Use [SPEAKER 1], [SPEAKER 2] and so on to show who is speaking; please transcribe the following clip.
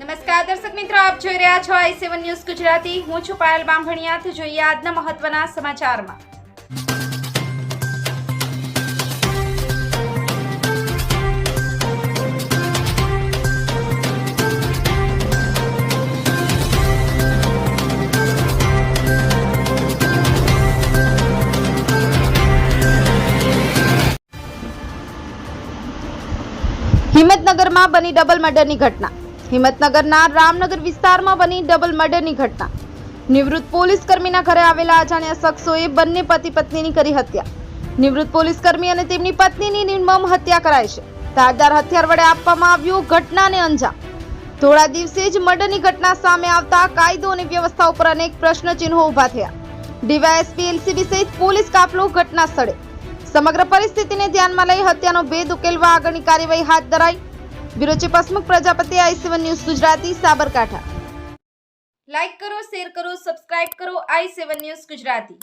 [SPEAKER 1] નમસ્કાર દર્શક મિત્રો, આપ જોઈ રહ્યા છો i7 ન્યૂઝ ગુજરાતી। હું છું પાયલ બામભણિયા। તો જોઈએ આજના મહત્વના સમાચારમાં। હિંમતનગરમાં બની ડબલ મર્ડરની ઘટના। હિંમતનગરના રામનગર વિસ્તારમાં બની ડબલ મર્ડરની ઘટના। નિવૃત્ત પોલીસ કર્મીના ઘરે આવેલા અજાણ્યા શખ્સોએ બંને પતિ પત્નીની કરી હત્યા। નિવૃત્ત પોલીસ કર્મી અને તેમની પત્નીની નિર્મમ હત્યા કરાઈ છે। ધારદાર હથિયાર વડે આપવામાં આવ્યું ઘટનાને અંજામ। થોડા દિવસે જ મર્ડરની ઘટના સામે આવતા કાયદો અને વ્યવસ્થા ઉપર અનેક પ્રશ્નચિહ્નો ઊભા થયા। ડીવાયએસપી એલસીબી સહિત પોલીસ કાફલો ઘટના સ્થળે। સમગ્ર પરિસ્થિતિને ધ્યાનમાં લઈ હત્યાનો ભેદ ઉકેલવા આગળની કાર્યવાહી હાથ ધરાઈ। Bureau chief Hasmukh Prajapati, i7 news Gujarati, Sabarkantha. Like કરો, શેર કરો, સબસ્ક્રાઇબ કરો i7 ન્યૂઝ ગુજરાતી।